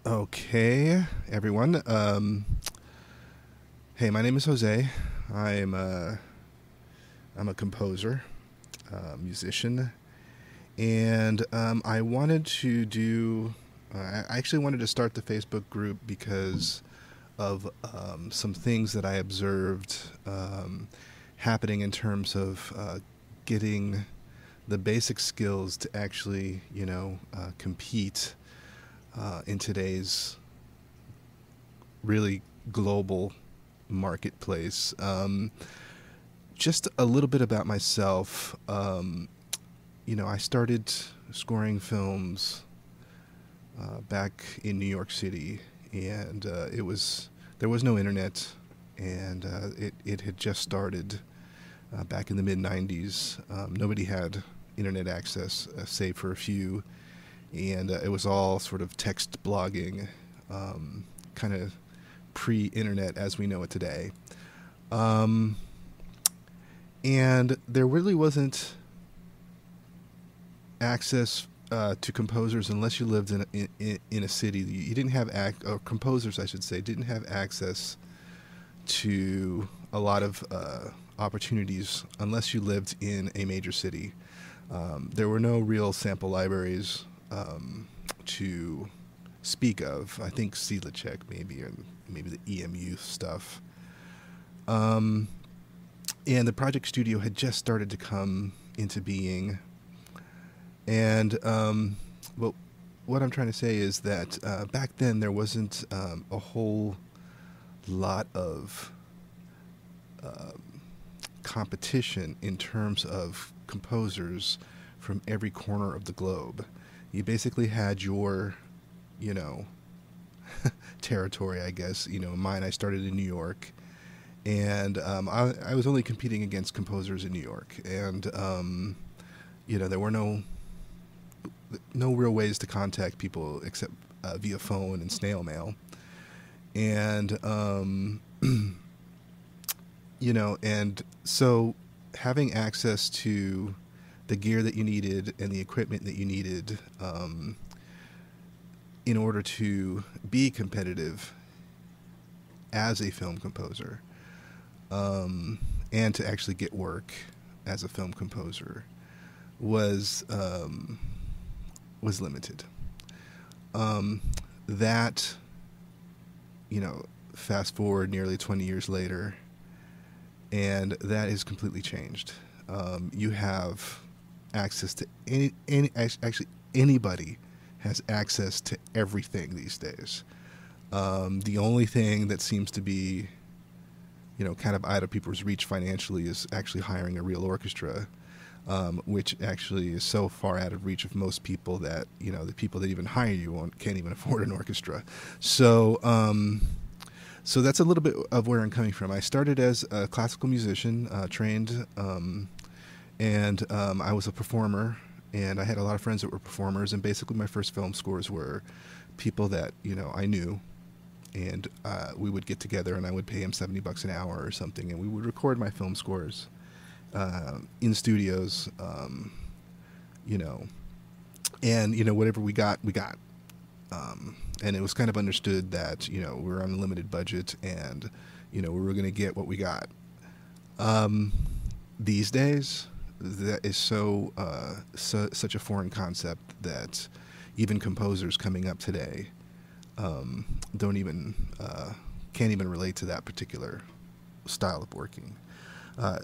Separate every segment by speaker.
Speaker 1: Okay, everyone. Hey, my name is Jose. I'm uh, I'm a composer, musician, and I wanted to do. I actually wanted to start the Facebook group because of some things that I observed happening in terms of getting the basic skills to actually, compete in today's really global marketplace. Just a little bit about myself. I started scoring films back in New York City, and there was no internet, and it had just started back in the mid '90s. Nobody had internet access, save for a few, and it was all sort of text blogging, kind of pre-internet as we know it today. Um, and there really wasn't access to composers unless you lived in a city. You didn't have or composers, I should say, didn't have access to a lot of opportunities unless you lived in a major city. There were no real sample libraries to speak of. I think Check maybe, or maybe the EMU stuff. Um, and the project studio had just started to come into being. And well, what I'm trying to say is that back then there wasn't a whole lot of um competition in terms of composers from every corner of the globe. You basically had your, you know, territory, I guess. Mine, I started in New York, and I was only competing against composers in New York, and there were no real ways to contact people except via phone and snail mail, and and so having access to the gear that you needed and the equipment that you needed in order to be competitive as a film composer, and to actually get work as a film composer was was limited. Um, that fast forward nearly 20 years later, and that is completely changed. You have access to actually anybody has access to everything these days. The only thing that seems to be, kind of out of people's reach financially is actually hiring a real orchestra, which actually is so far out of reach of most people that, the people that even hire you can't even afford an orchestra. So that's a little bit of where I'm coming from. I started as a classical musician, trained, and I was a performer, and I had a lot of friends that were performers, and basically my first film scores were people that, I knew, and we would get together and I would pay him $70 an hour or something, and we would record my film scores in studios, you know, and whatever we got, we got. And it was kind of understood that we were on a limited budget, and we were going to get what we got. These days, that is such a foreign concept that even composers coming up today don't even can't even relate to that particular style of working.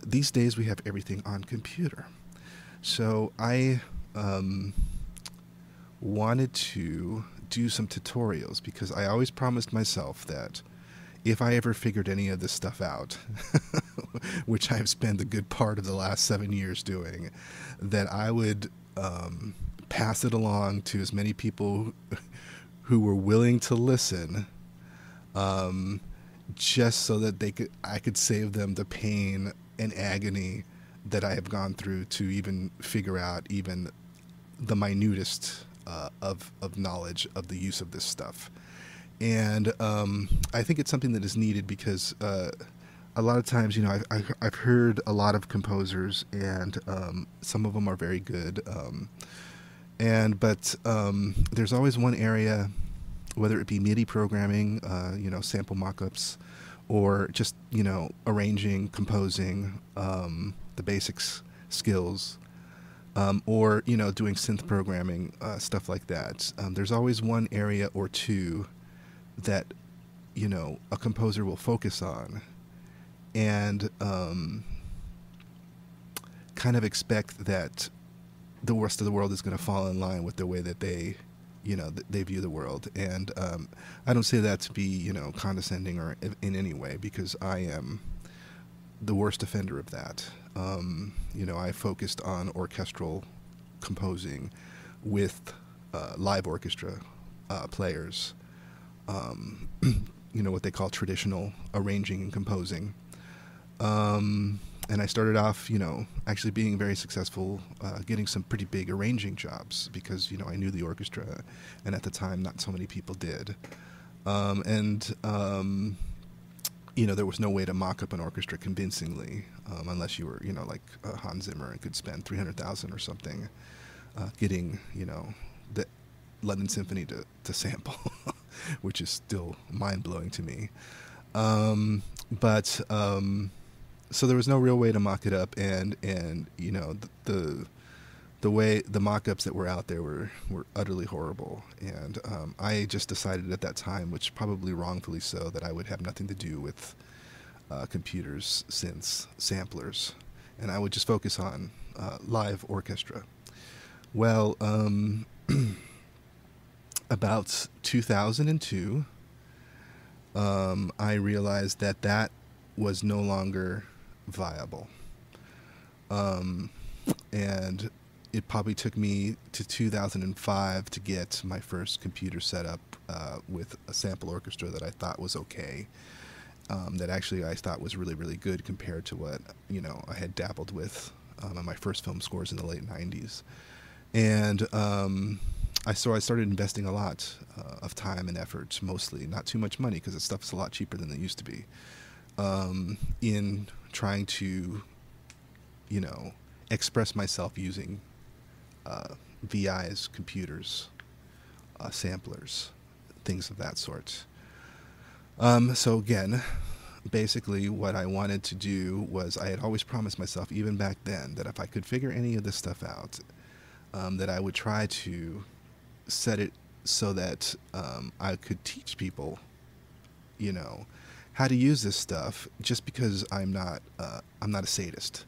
Speaker 1: These days, we have everything on computer. So I wanted to do some tutorials because I always promised myself that if I ever figured any of this stuff out, which I've spent a good part of the last 7 years doing, that I would pass it along to as many people who were willing to listen, just so that I could save them the pain and agony that I have gone through to even figure out even the minutest of knowledge of the use of this stuff. And I think it's something that is needed because a lot of times, I've heard a lot of composers, and some of them are very good, but there's always one area whether it be MIDI programming, sample mockups, or just, arranging, composing, the basics skills, or, doing synth programming, stuff like that. There's always one area or two that, a composer will focus on and kind of expect that the rest of the world is going to fall in line with the way that they view the world. And I don't say that to be, condescending or in any way, because I am the worst offender of that. I focused on orchestral composing with live orchestra players, what they call traditional arranging and composing. And I started off, actually being very successful, getting some pretty big arranging jobs because, I knew the orchestra, and at the time not so many people did. There was no way to mock up an orchestra convincingly, unless you were, like Hans Zimmer and could spend $300,000 or something getting, the London Symphony to sample, which is still mind-blowing to me. So there was no real way to mock it up, and the way the mock-ups that were out there were utterly horrible. And I just decided at that time, which probably wrongfully so, that I would have nothing to do with computers, synths, samplers, and I would just focus on live orchestra. Well, about 2002, I realized that was no longer viable. And it probably took me to 2005 to get my first computer set up with a sample orchestra that I thought was okay. That actually I thought was really, really good compared to what, I had dabbled with on my first film scores in the late 90s. And I started investing a lot of time and effort, mostly, not too much money because the stuff's a lot cheaper than it used to be, in trying to, express myself using VIs, computers, samplers, things of that sort. So again, basically what I wanted to do was, I had always promised myself, even back then, that if I could figure any of this stuff out, that I would try to set it so that I could teach people, how to use this stuff, just because I'm not a sadist.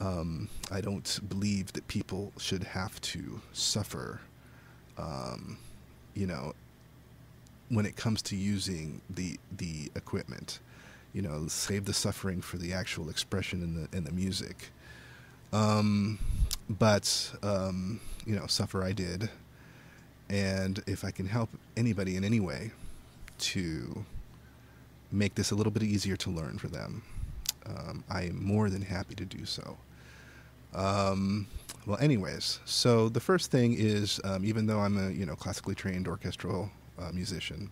Speaker 1: I don't believe that people should have to suffer, when it comes to using the equipment. Save the suffering for the actual expression in the music. But suffer I did. And if I can help anybody in any way to make this a little bit easier to learn for them, I am more than happy to do so. Well, anyways, so the first thing is, even though I'm a classically trained orchestral musician,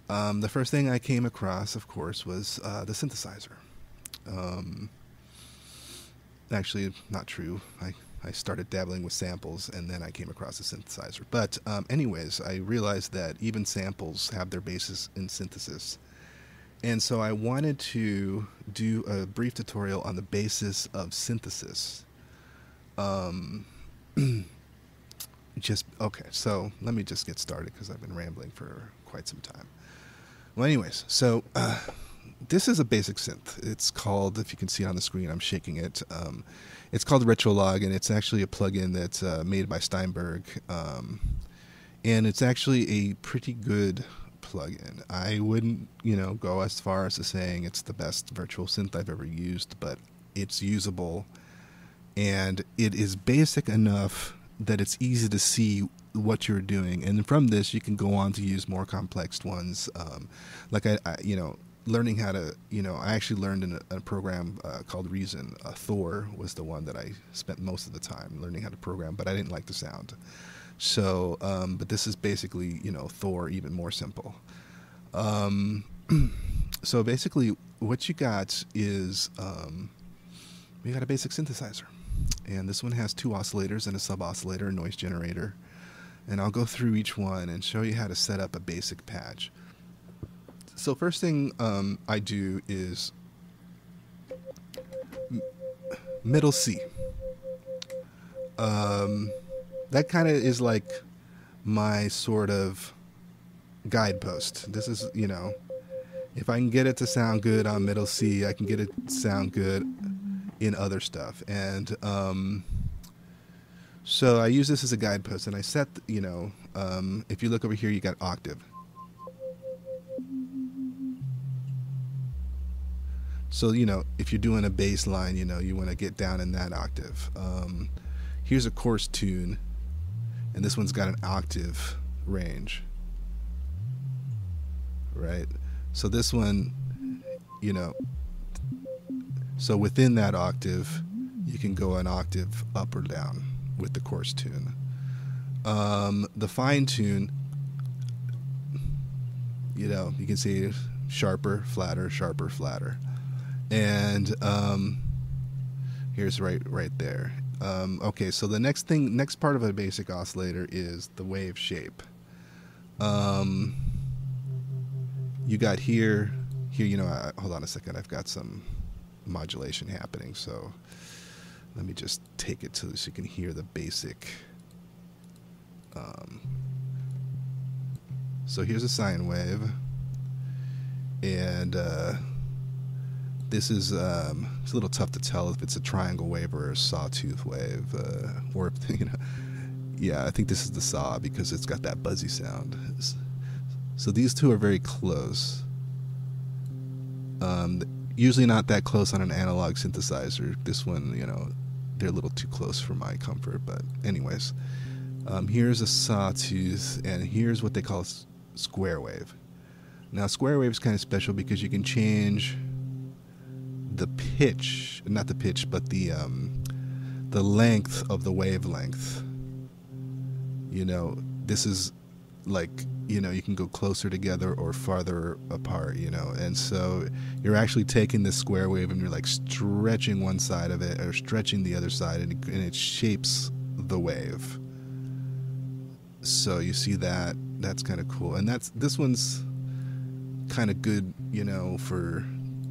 Speaker 1: the first thing I came across, of course, was the synthesizer. Actually, not true. I started dabbling with samples, and then I came across a synthesizer. But anyways, I realized that even samples have their basis in synthesis. And so I wanted to do a brief tutorial on the basis of synthesis. Okay, so let me just get started because I've been rambling for quite some time. Well, anyways, so this is a basic synth. It's called, if you can see on the screen, I'm shaking it. It's called Retrolog, and it's actually a plugin that's made by Steinberg. And it's actually a pretty good plugin. I wouldn't, go as far as to saying it's the best virtual synth I've ever used, but it's usable, and it is basic enough that it's easy to see what you're doing. And from this, you can go on to use more complex ones. Like learning how to, I actually learned in a program called Reason. Thor was the one that I spent most of the time learning how to program, but I didn't like the sound. So, but this is basically, Thor even more simple. So basically what you got is, we got a basic synthesizer. And this one has two oscillators and a sub-oscillator, a noise generator. and I'll go through each one and show you how to set up a basic patch. So first thing I do is middle C. That kind of is like my sort of guidepost. This is, you know, if I can get it to sound good on middle C, I can get it to sound good in other stuff. And so I use this as a guidepost, and I set, you know, if you look over here, you got octave. So, you know, if you're doing a bass line, you know, you want to get down in that octave. Here's a coarse tune, and this one's got an octave range, right? So this one, you know, so within that octave, you can go an octave up or down with the coarse tune. The fine tune, you know, you can see sharper, flatter, sharper, flatter. And here's right there. Okay, so the next part of a basic oscillator is the wave shape. You got here, you know, hold on a second, I've got some modulation happening, so let me just take it so you can hear the basic. So here's a sine wave, and this is it's a little tough to tell if it's a triangle wave or a sawtooth wave, or if, you know, yeah, I think this is the saw because it's got that buzzy sound. So these two are very close. Usually not that close on an analog synthesizer. This one, you know, they're a little too close for my comfort. But anyways, here's a sawtooth, and here's what they call a square wave. Now, square wave is kind of special because you can change the pitch, not the pitch, but the length of the wavelength. You know, this is like, you know, you can go closer together or farther apart, you know, and so you're actually taking this square wave and you're like stretching one side of it or stretching the other side, and it shapes the wave. So you see that, that's kind of cool. And this one's kind of good, you know, for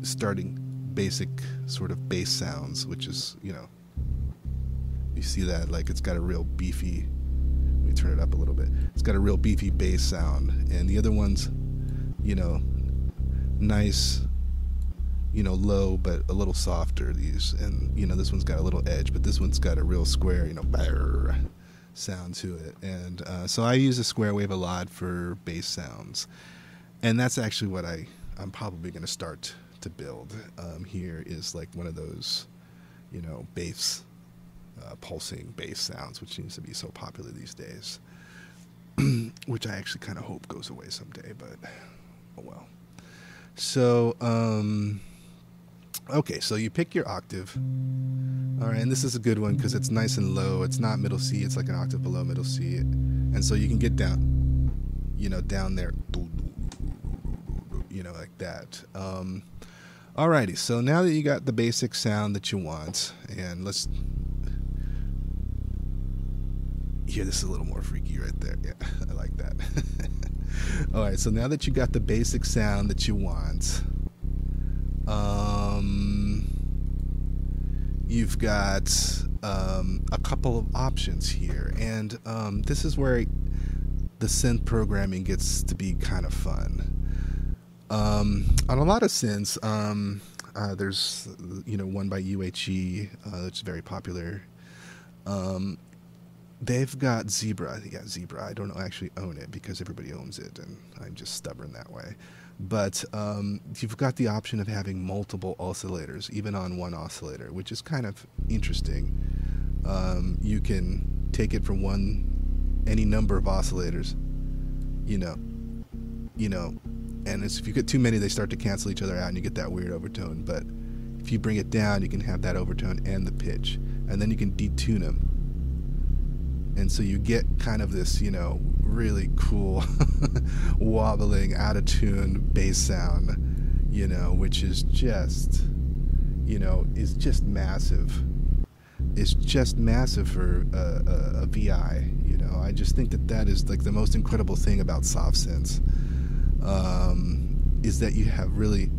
Speaker 1: starting basic sort of bass sounds, which is, you know, you see that, like, it's got a real beefy, let me turn it up a little bit, it's got a real beefy bass sound. And the other one's, you know, nice, you know, low but a little softer, these. And, you know, this one's got a little edge, but this one's got a real square, you know, brrr sound to it. And so I use a square wave a lot for bass sounds, and that's actually what I'm probably going to start to build. Here is like one of those, you know, bass, pulsing bass sounds, which seems to be so popular these days, which I actually kind of hope goes away someday, but oh well. So, okay, so you pick your octave. All right, and this is a good one because it's nice and low. It's not middle C, it's like an octave below middle C. And so you can get down, you know, down there, you know, like that. Alrighty, so now that you got the basic sound that you want, and let's hear this a little more freaky right there. Yeah, I like that. Alright, so now that you got the basic sound that you want, you've got a couple of options here, and this is where the synth programming gets to be kind of fun. On a lot of synths, there's, you know, one by UHE that's very popular. They've got Zebra. Yeah, Zebra. I don't actually own it because everybody owns it, and I'm just stubborn that way. But you've got the option of having multiple oscillators, even on one oscillator, which is kind of interesting. You can take it from any number of oscillators, you know, and if you get too many, they start to cancel each other out, and you get that weird overtone. But if you bring it down, you can have that overtone and the pitch, and then you can detune them. And so you get kind of this, you know, really cool wobbling, out of tune bass sound, you know, which is just, you know, is just massive. is just massive for a VI. You know, I just think that that is like the most incredible thing about soft synths, is that you have really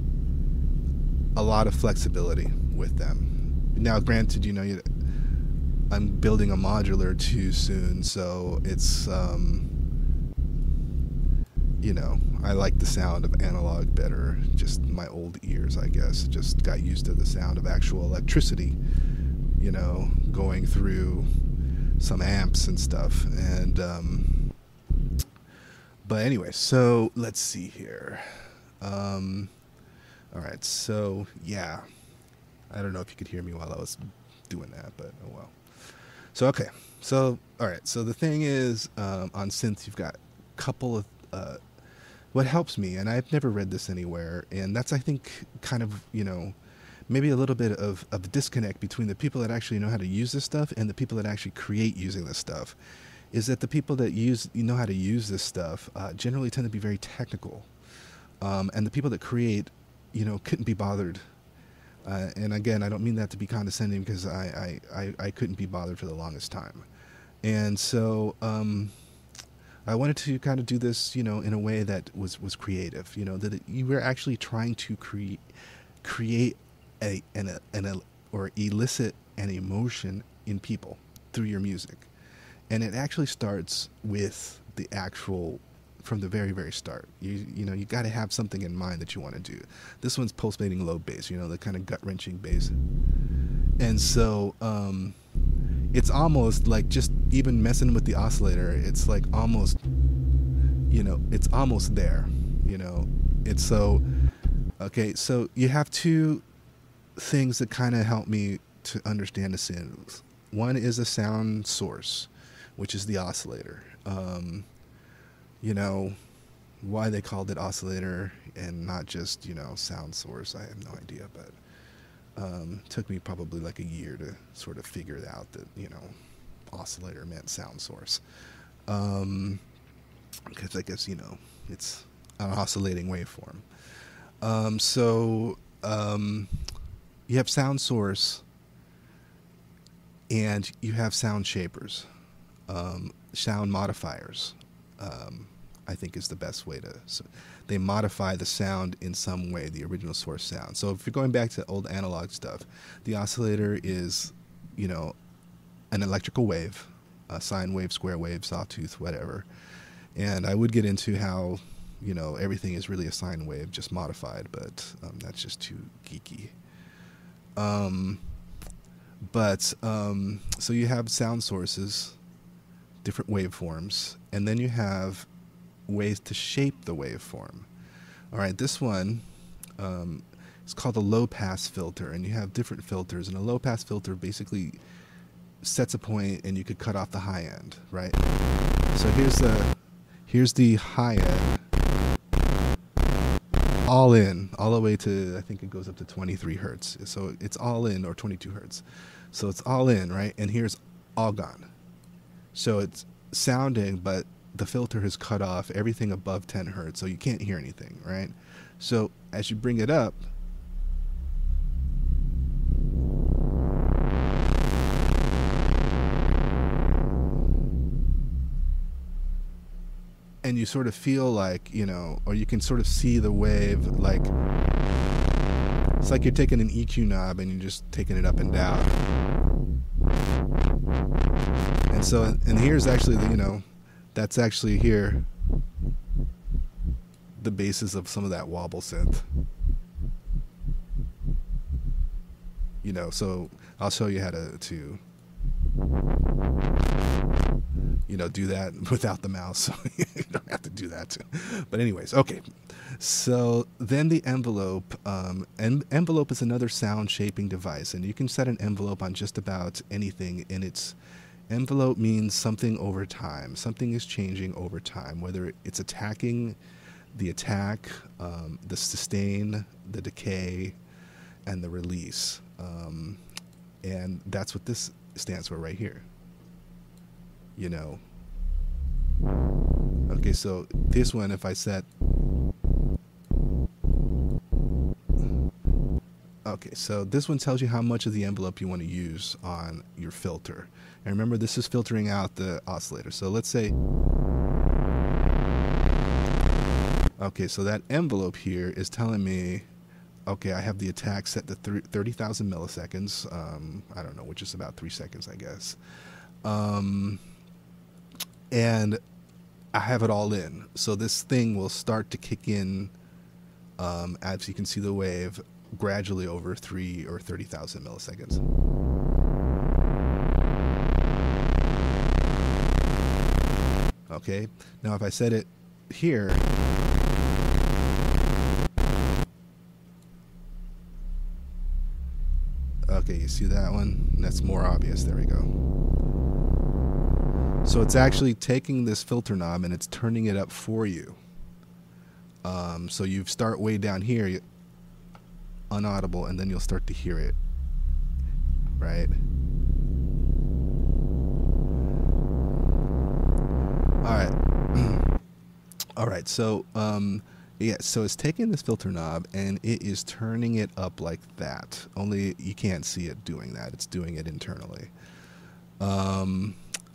Speaker 1: a lot of flexibility with them. Now, granted, you know, I'm building a modular too soon, so it's you know, I like the sound of analog better. Just my old ears, I guess, just got used to the sound of actual electricity, you know, going through some amps and stuff. And but anyway, so let's see here. All right, so yeah, I don't know if you could hear me while I was doing that, but oh well. So okay, so all right, so the thing is, on synth, you've got a couple of what helps me, and I've never read this anywhere, and that's, I think, kind of, you know, maybe a little bit of a disconnect between the people that actually know how to use this stuff and the people that actually create using this stuff, is that the people that know how to use this stuff generally tend to be very technical, and the people that create, you know, couldn't be bothered. And again, I don't mean that to be condescending, because I couldn't be bothered for the longest time. And so I wanted to kind of do this, you know, in a way that was creative, you know, that you were actually trying to create or elicit an emotion in people through your music. And it actually starts with the actual, from the very, very start. You know, you got to have something in mind that you want to do. This one's pulsating low bass, you know, the kind of gut-wrenching bass. And so it's almost like just even messing with the oscillator, it's like almost, you know, it's almost there, you know. It's so, okay, so you have two things that kind of help me to understand the synths. One is a sound source, which is the oscillator. You know, why they called it oscillator and not just, you know, sound source, I have no idea, but took me probably like a year to sort of figure out that, you know, oscillator meant sound source. Because I guess, you know, it's an oscillating waveform. So you have sound source and you have sound shapers, sound modifiers. I think is the best way to, so they modify the sound in some way, the original source sound. So if you're going back to old analog stuff, the oscillator is, you know, an electrical wave, a sine wave, square wave, sawtooth, whatever. And I would get into how, you know, everything is really a sine wave, just modified, but that's just too geeky. So you have sound sources, different waveforms, and then you have ways to shape the waveform. All right, this one is called a low-pass filter, and you have different filters, and a low-pass filter basically sets a point, and you could cut off the high end, right? So here's the high end, all in, all the way to, I think it goes up to 23 hertz. So it's all in, or 22 hertz. So it's all in, right? And here's all gone. So it's sounding, but the filter has cut off everything above 10 hertz, so you can't hear anything, right? So as you bring it up, and you sort of feel like, you know, or you can sort of see the wave, like it's like you're taking an EQ knob and you're just taking it up and down. And so, and here's actually the, you know, that's actually here the basis of some of that wobble synth. You know, so I'll show you how to you know, do that without the mouse, so you don't have to do that too. But anyways, okay. So then the envelope, envelope is another sound shaping device, and you can set an envelope on just about anything, and it's envelope means something over time. Something is changing over time, whether it's attacking the attack, the sustain, the decay, and the release. And that's what this stands for right here. You know. Okay, so this one, if I set Okay, so this one tells you how much of the envelope you want to use on your filter. And remember, this is filtering out the oscillator. So let's say, okay, so that envelope here is telling me, okay, I have the attack set to 30,000 milliseconds. I don't know, which is about 3 seconds, I guess. And I have it all in. So this thing will start to kick in, as you can see the wave, gradually over 3 or 30,000 milliseconds. Okay, now if I set it here, okay, you see that one? That's more obvious. There we go. So it's actually taking this filter knob and it's turning it up for you. So you start way down here, unaudible, and then you'll start to hear it, right? All right. All right. So yeah. So it's taking this filter knob and it is turning it up like that. Only you can't see it doing that. It's doing it internally.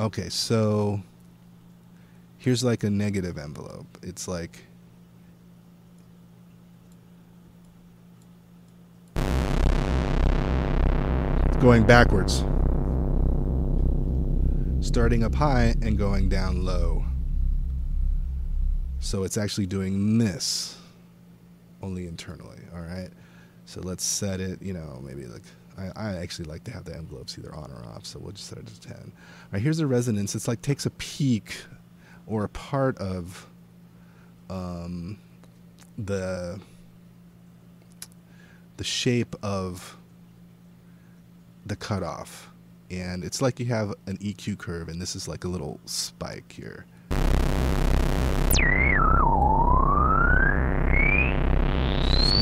Speaker 1: Okay. So here's like a negative envelope. It's like, going backwards, starting up high and going down low. So it's actually doing this only internally. All right, so let's set it, you know, maybe like I actually like to have the envelopes either on or off, so we'll just set it to 10. All right, here's the resonance. It's like takes a peak or a part of the shape of the cutoff, and it's like you have an EQ curve, and this is like a little spike here.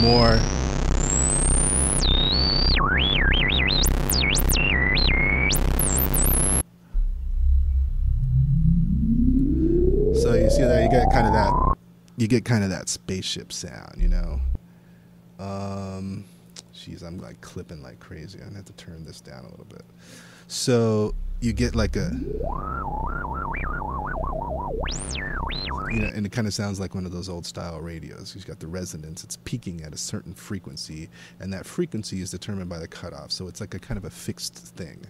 Speaker 1: More. So you see there, you get kind of that spaceship sound, you know. Jeez, I'm like clipping like crazy. I'm gonna have to turn this down a little bit. So you get like a, you know, and it kind of sounds like one of those old style radios. You've got the resonance. It's peaking at a certain frequency, and that frequency is determined by the cutoff. So it's like a kind of a fixed thing.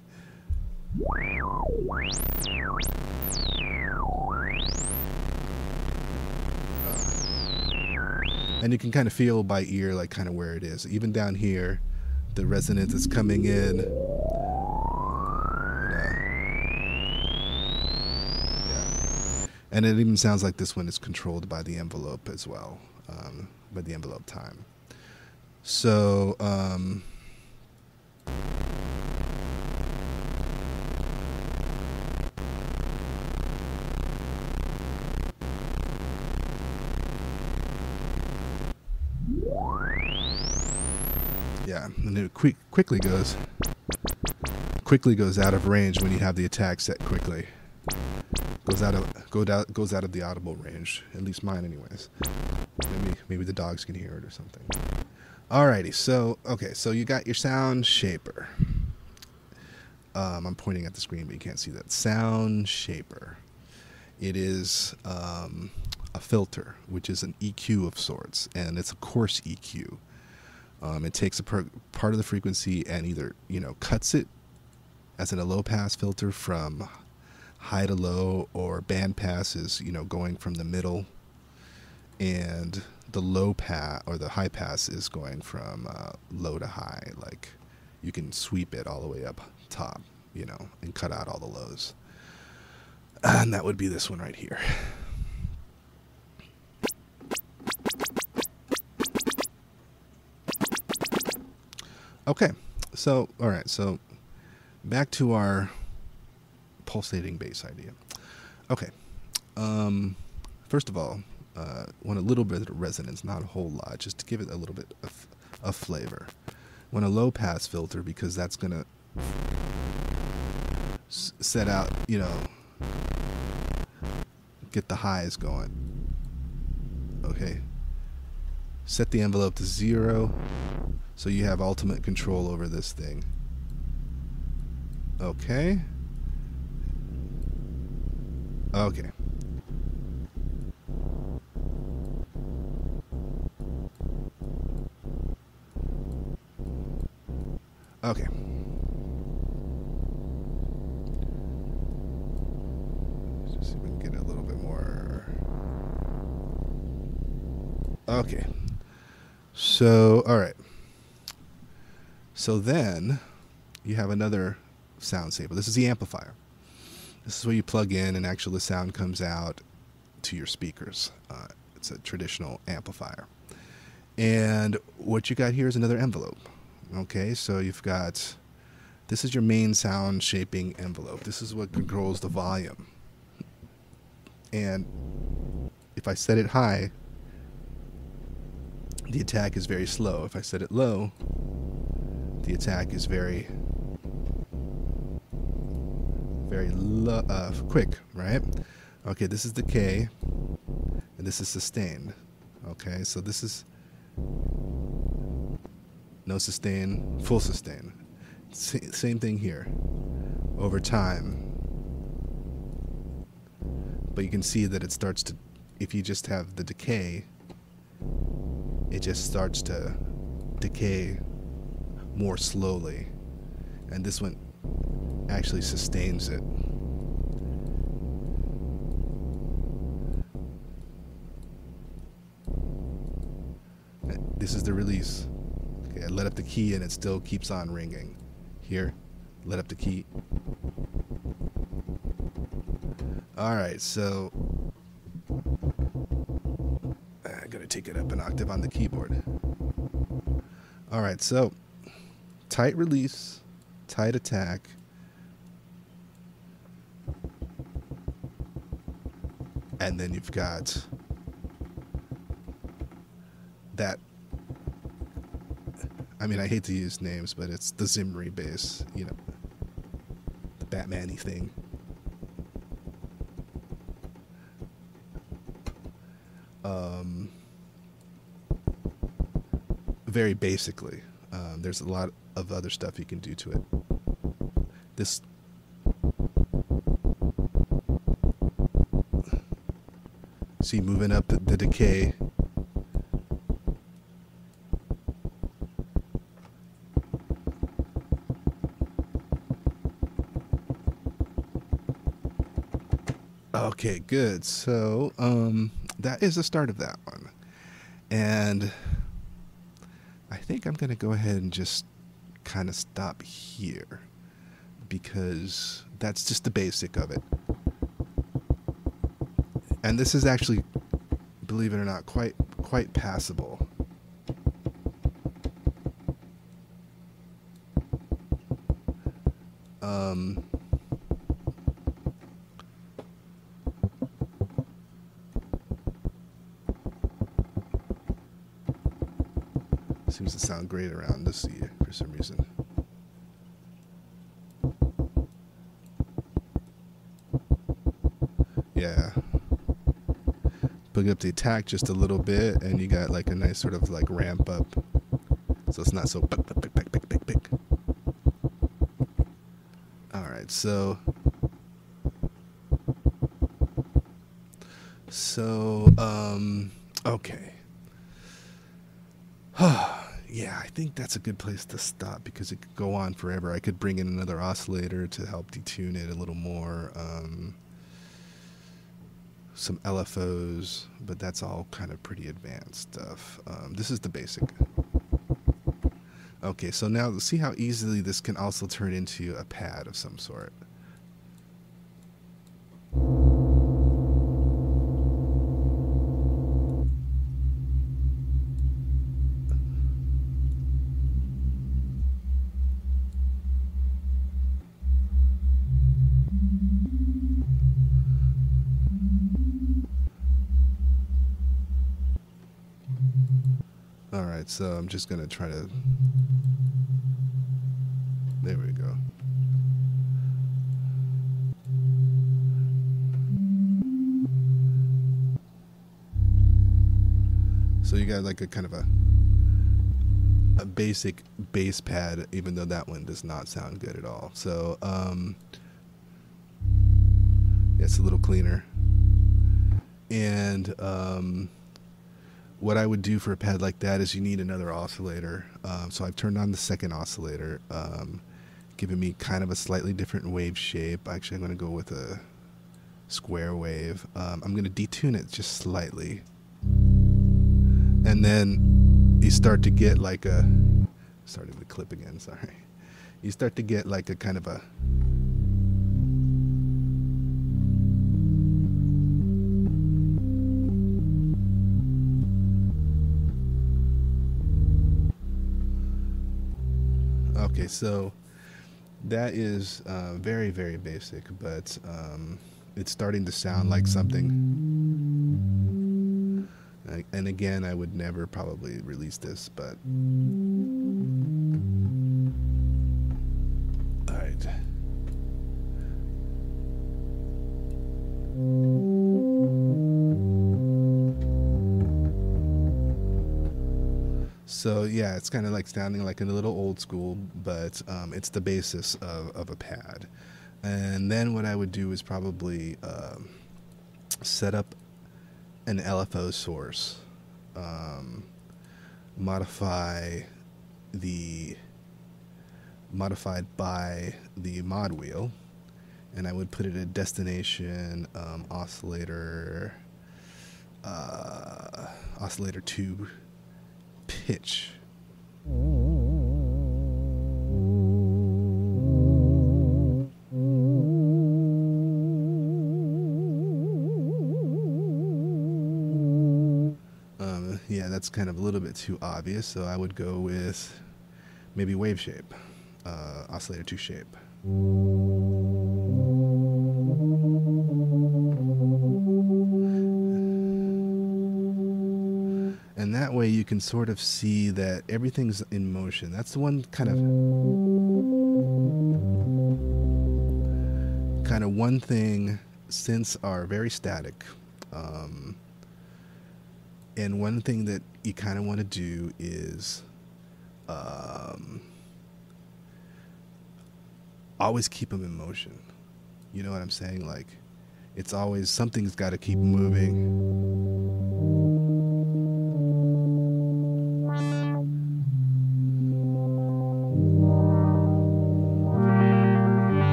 Speaker 1: And you can kind of feel by ear, like kind of where it is. Even down here, the resonance is coming in. Yeah. And it even sounds like this one is controlled by the envelope as well, by the envelope time. So, yeah, and it quickly goes out of range when you have the attack set quickly. Goes out of the audible range, at least mine, anyways. Maybe the dogs can hear it or something. Alrighty, so okay, so you got your sound shaper. I'm pointing at the screen, but you can't see that. Sound shaper. It is a filter, which is an EQ of sorts, and it's a coarse EQ. It takes a part of the frequency and either, you know, cuts it, as in a low pass filter, from high to low, or band pass is, you know, going from the middle, and the low pass or the high pass is going from low to high. Like you can sweep it all the way up top, you know, and cut out all the lows. And that would be this one right here. Okay, so, all right, so back to our pulsating bass idea. Okay, first of all, want a little bit of resonance, not a whole lot, just to give it a little bit of flavor. Want a low pass filter because that's gonna set out, you know, get the highs going. Okay. Set the envelope to 0 so you have ultimate control over this thing. Okay. Okay. Okay. Let's just see if we can get a little bit more. Okay. So, all right. So then you have another sound sampler. This is the amplifier. This is where you plug in and actually the sound comes out to your speakers. It's a traditional amplifier. And what you got here is another envelope. Okay, so you've got, this is your main sound shaping envelope. This is what controls the volume. And if I set it high, the attack is very slow. If I set it low, the attack is very quick, right? Okay, this is decay, and this is sustain. Okay, so this is no sustain, full sustain. Same thing here, over time. But you can see that it starts to, if you just have the decay, it just starts to decay more slowly. And this one actually sustains it. This is the release. Okay, I let up the key and it still keeps on ringing. Here, let up the key. Alright, so I'm gonna take it up an octave on the keyboard. Alright, so tight release, tight attack. And then you've got that, I mean, I hate to use names, but it's the Zimri bass, you know, the Batman-y thing. Very basically, there's a lot of other stuff you can do to it. This, see, moving up the decay. Okay, good. So, that is the start of that one. And I think I'm going to go ahead and just kind of stop here because that's just the basic of it. And this is actually, believe it or not, quite passable. Seems to sound great around this year for some reason. Yeah. Plug up the attack just a little bit, and you got like a nice sort of like ramp up, so it's not so pick. All right, so okay. Yeah, I think that's a good place to stop because it could go on forever. I could bring in another oscillator to help detune it a little more. Some LFOs, but that's all kind of pretty advanced stuff. This is the basic. Okay, so now see how easily this can also turn into a pad of some sort. Alright, so I'm just going to try to... There we go. So you got like a kind of a basic bass pad, even though that one does not sound good at all. So yeah, it's a little cleaner. And what I would do for a pad like that is you need another oscillator. So I've turned on the second oscillator, giving me kind of a slightly different wave shape. Actually, I'm going to go with a square wave. I'm going to detune it just slightly. And then you start to get like a, starting to clip again, sorry. You start to get like a kind of a, okay, so that is very, very basic, but it's starting to sound like something. And again, I would never probably release this, but all right. So yeah, it's kind of like sounding like a little old school, but it's the basis of a pad. And then what I would do is probably set up an LFO source, modified by the mod wheel, and I would put it at destination oscillator 2 pitch. Yeah, that's kind of a little bit too obvious, so I would go with maybe wave shape, oscillator 2 shape. And that way you can sort of see that everything's in motion. That's the one kind of one thing. Synths are very static. And one thing that you kind of want to do is always keep them in motion. You know what I'm saying? Like, it's always, something's got to keep moving.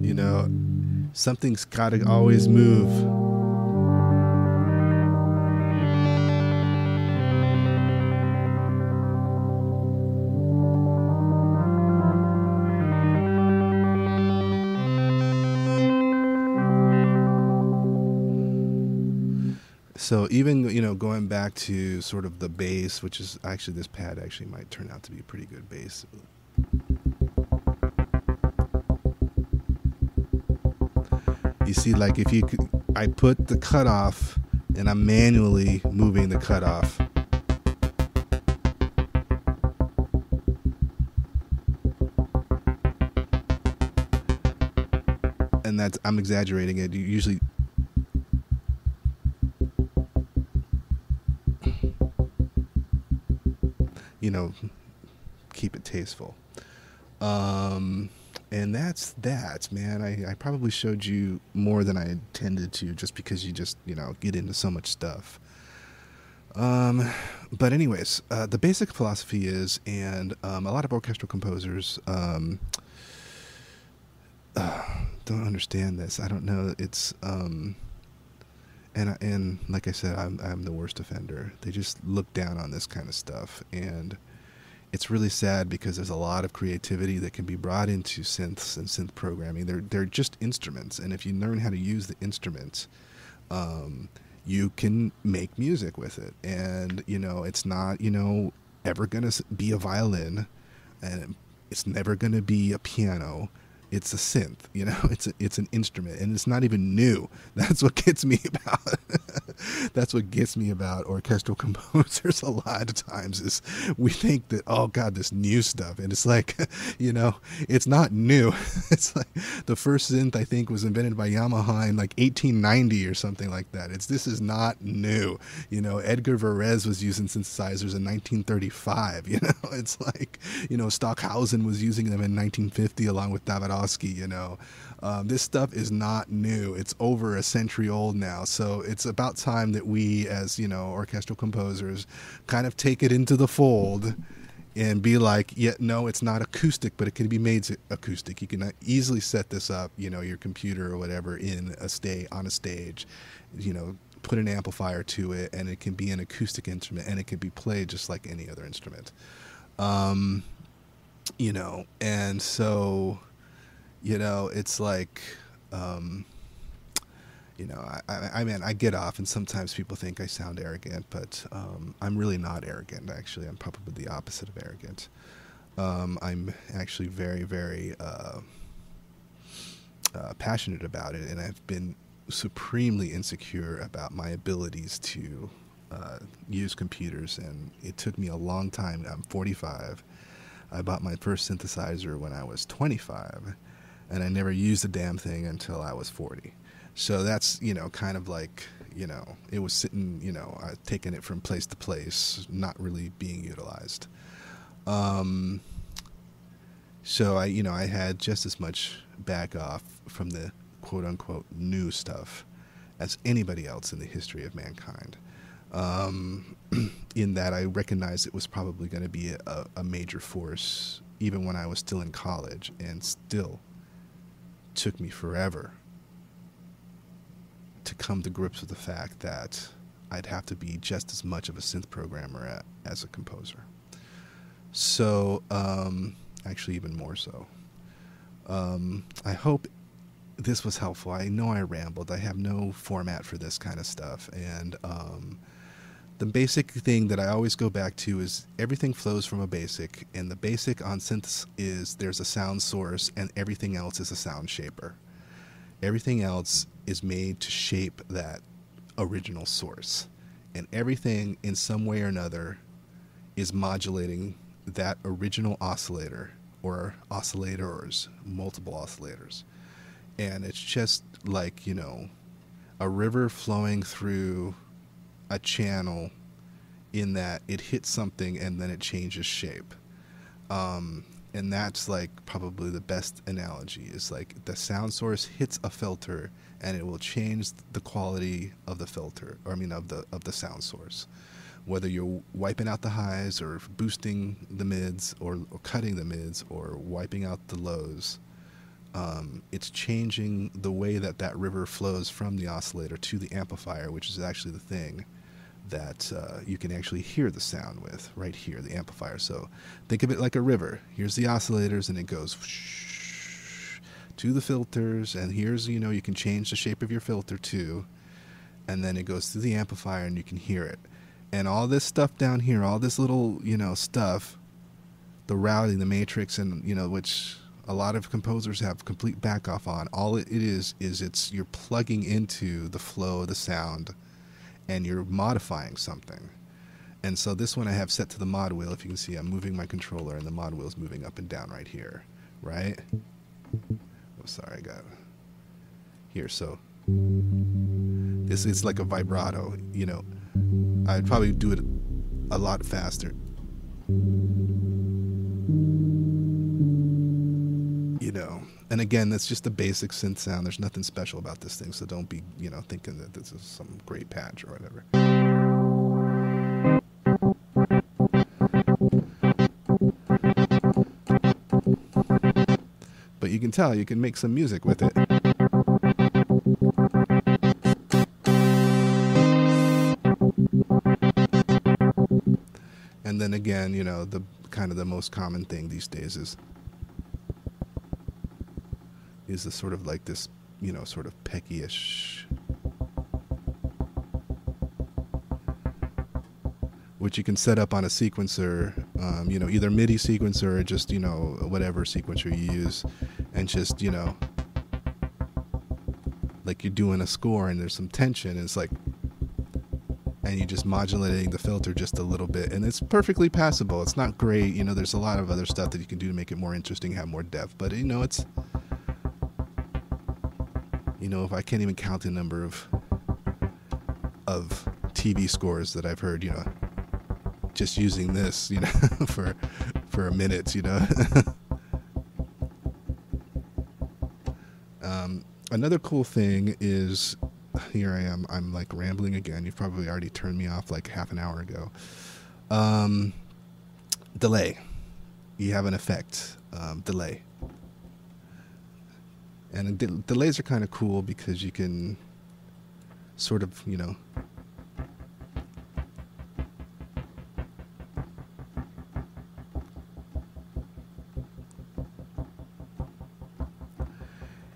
Speaker 1: You know, something's got to always move. So even, you know, going back to sort of the bass, which is actually, this pad actually might turn out to be a pretty good bass. You see, like, if you could, I put the cutoff and I'm manually moving the cutoff. And that's, I'm exaggerating it. You usually, you know, keep it tasteful. And that's that, man. I probably showed you more than I intended to, just because you just, you know, get into so much stuff. But anyways, the basic philosophy is, and a lot of orchestral composers don't understand this. I don't know. It's and like I said, I'm the worst offender. They just look down on this kind of stuff, and it's really sad because there's a lot of creativity that can be brought into synths and synth programming. They're just instruments, and if you learn how to use the instruments, you can make music with it. And, you know, it's not, you know, ever gonna be a violin, and it's never gonna be a piano. it's a synth, you know. It's an instrument, and it's not even new. That's what gets me about that's what gets me about orchestral composers a lot of times, is we think that, oh god, this new stuff, and it's like, you know, it's not new. It's like the first synth, I think, was invented by Yamaha in like 1890 or something like that. This is not new, you know. Edgar Varese was using synthesizers in 1935, you know. It's like, you know, Stockhausen was using them in 1950 along with Davidovsky, you know. This stuff is not new. It's over a century old now. So it's about time that we, as, you know, orchestral composers, kind of take it into the fold and be like, yeah, no, it's not acoustic, but it can be made acoustic. You can easily set this up, you know, your computer or whatever, on a stage, you know, put an amplifier to it, and it can be an acoustic instrument, and it can be played just like any other instrument. You know, and so, you know, it's like, you know, I mean, I get off, and sometimes people think I sound arrogant, but I'm really not arrogant. Actually, I'm probably the opposite of arrogant. I'm actually very, very passionate about it, and I've been supremely insecure about my abilities to use computers, and it took me a long time. I'm 45. I bought my first synthesizer when I was 25, and I never used the damn thing until I was 40. So that's, you know, kind of like, you know, it was sitting, you know, taking it from place to place, not really being utilized. So I, you know, I had just as much back off from the quote unquote new stuff as anybody else in the history of mankind. In that I recognized it was probably going to be a major force even when I was still in college, and still took me forever to come to grips with the fact that I'd have to be just as much of a synth programmer as a composer. So, actually even more so. I hope this was helpful. I know I rambled. I have no format for this kind of stuff, and the basic thing that I always go back to is everything flows from a basic, and the basic on synths is there's a sound source, and everything else is a sound shaper. Everything else is made to shape that original source, and everything in some way or another is modulating that original oscillator or oscillators, multiple oscillators. And it's just like, you know, a river flowing through a channel, in that it hits something and then it changes shape. And that's like probably the best analogy, is like the sound source hits a filter and it will change the quality of the filter, or I mean of the sound source. Whether you're wiping out the highs or boosting the mids or cutting the mids or wiping out the lows, it's changing the way that river flows from the oscillator to the amplifier, which is actually the thing that you can actually hear the sound with right here, the amplifier. So think of it like a river. Here's the oscillators, and it goes to the filters, and here's, you know, you can change the shape of your filter too, and then it goes through the amplifier and you can hear it. And all this stuff down here, all this little, you know, stuff, the routing, the matrix, and, you know, which a lot of composers have complete back off on, all it is it's you're plugging into the flow of the sound and you're modifying something. And so this one I have set to the mod wheel. If you can see, I'm moving my controller and the mod wheel is moving up and down right here, right? Oh, sorry, I got it. Here, so this is like a vibrato, you know. I'd probably do it a lot faster. You know, and again, that's just a basic synth sound. There's nothing special about this thing, so don't be, you know, thinking that this is some great patch or whatever. But you can tell you can make some music with it. And then again, you know, the kind of the most common thing these days is the sort of like this, you know, sort of pecky-ish, which you can set up on a sequencer, you know, either MIDI sequencer or just, you know, whatever sequencer you use, and just, you know, like you're doing a score and there's some tension, and it's like, and you're just modulating the filter just a little bit, and it's perfectly passable. It's not great, you know, there's a lot of other stuff that you can do to make it more interesting, have more depth, but you know, it's, you know, if I can't even count the number of TV scores that I've heard, you know, just using this, you know, for a minute, you know. Another cool thing is, here I am, I'm like rambling again. You've probably already turned me off like half an hour ago. Delay. You have an effect, delay. And delays are kind of cool because you can sort of, you know,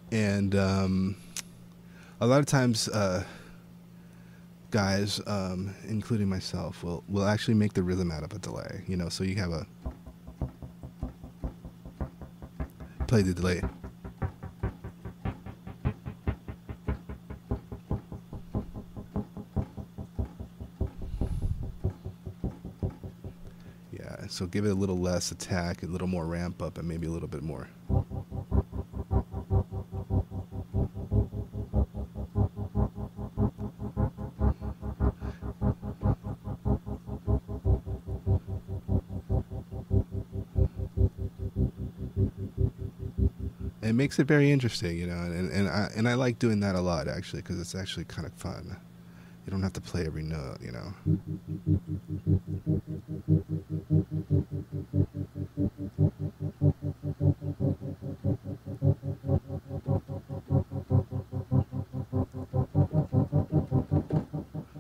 Speaker 1: and a lot of times guys, including myself, will actually make the rhythm out of a delay, you know, so you have a play the delay. Yeah, so give it a little less attack, a little more ramp up, and maybe a little bit more. It makes it very interesting, you know, and I like doing that a lot, actually, because it's actually kind of fun. You don't have to play every note, you know.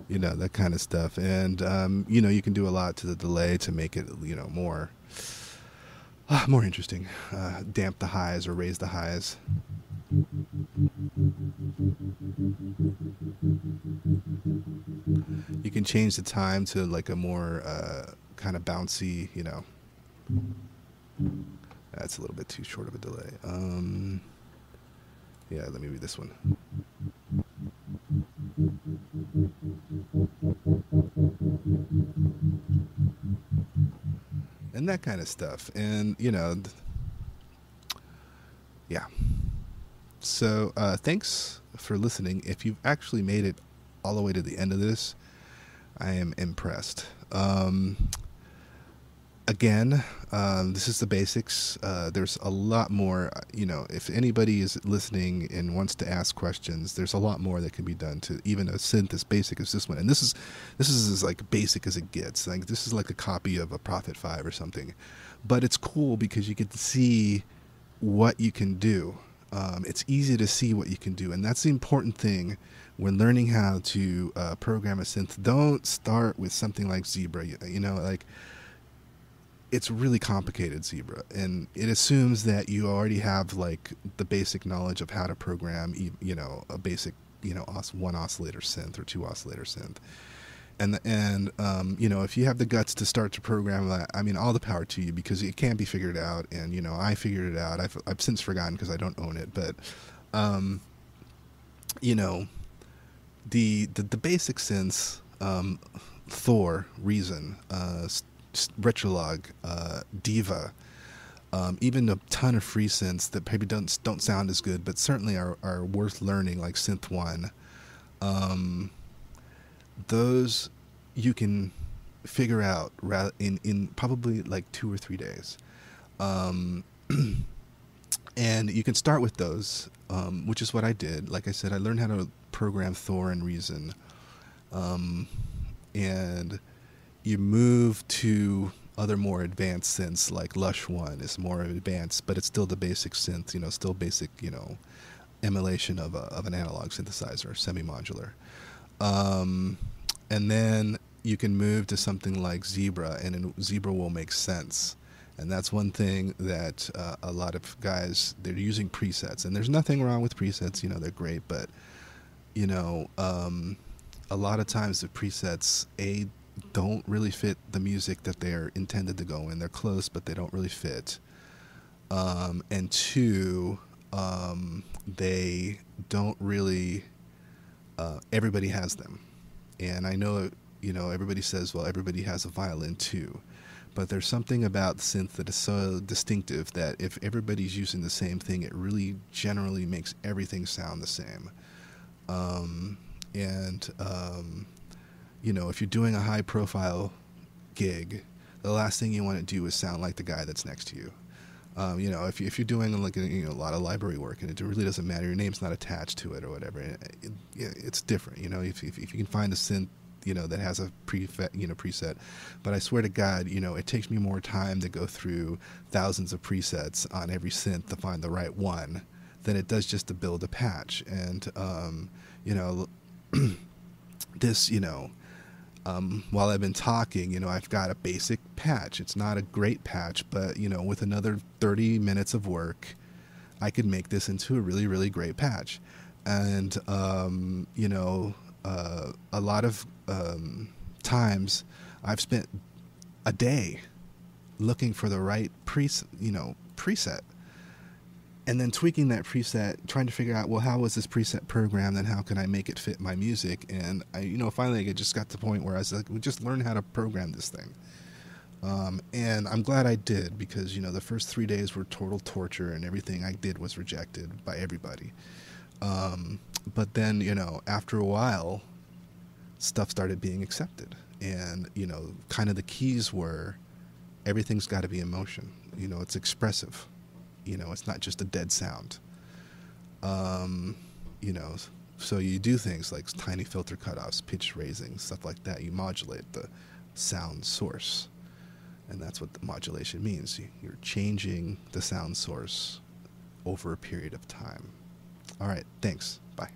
Speaker 1: You know, that kind of stuff. And, you know, you can do a lot to the delay to make it, you know, more interesting. Damp the highs or raise the highs. You can change the time to like a more kind of bouncy, you know. That's a little bit too short of a delay. Yeah, let me read this one. And that kind of stuff. And, you know, yeah. So thanks for listening. If you've actually made it all the way to the end of this, I am impressed. Again, this is the basics. There's a lot more, you know, if anybody is listening and wants to ask questions, there's a lot more that can be done to even a synth as basic as this one. And this is as like basic as it gets. Like this is like a copy of a Prophet 5 or something. But it's cool because you get to see what you can do. It's easy to see what you can do. And that's the important thing when learning how to program a synth. Don't start with something like Zebra, you know, like, it's really complicated, Zebra, and it assumes that you already have like the basic knowledge of how to program, you know, a basic, you know, one oscillator synth or two oscillator synth, and you know, if you have the guts to start to program that, I mean, all the power to you, because it can be figured out. And you know, I figured it out. I've since forgotten because I don't own it, but you know, the basic synths, Thor, Reason, Retrolog, Diva, even a ton of free synths that maybe don't sound as good, but certainly are worth learning, like Synth 1. Those you can figure out in probably like 2 or 3 days. And you can start with those, which is what I did. Like I said, I learned how to program Thor and Reason. And you move to other more advanced synths, like Lush 1 is more advanced, but it's still the basic synth, you know, still basic, you know, emulation of an analog synthesizer, semi-modular. And then you can move to something like Zebra, and Zebra will make sense. And that's one thing that a lot of guys, they're using presets, and there's nothing wrong with presets, you know, they're great, but, you know, a lot of times the presets, don't really fit the music that they're intended to go in. They're close, but they don't really fit. And 2, they don't really, everybody has them. And I know, everybody says, well, everybody has a violin too. But there's something about synth that is so distinctive that if everybody's using the same thing, it really generally makes everything sound the same. If you're doing a high profile gig, the last thing you want to do is sound like the guy that's next to you. If you're doing like a lot of library work and it really doesn't matter, your name's not attached to it or whatever, it's different. If you can find a synth, that has a preset, but I swear to God, it takes me more time to go through thousands of presets on every synth to find the right one than it does just to build a patch. And this, while I've been talking, I've got a basic patch. It's not a great patch, but, with another 30 minutes of work, I could make this into a really, really great patch. And, a lot of times I've spent a day looking for the right preset. And then tweaking that preset, trying to figure out, well, how was this preset programmed and how can I make it fit my music? And finally I just got to the point where I was like, we just learn how to program this thing. And I'm glad I did, because, the first 3 days were total torture and everything I did was rejected by everybody. But then, after a while, stuff started being accepted. And, kind of the keys were, everything's got to be in motion. It's expressive. It's not just a dead sound. So you do things like tiny filter cutoffs, pitch raising, stuff like that. You modulate the sound source. And that's what the modulation means. You're changing the sound source over a period of time. All right, thanks. Bye.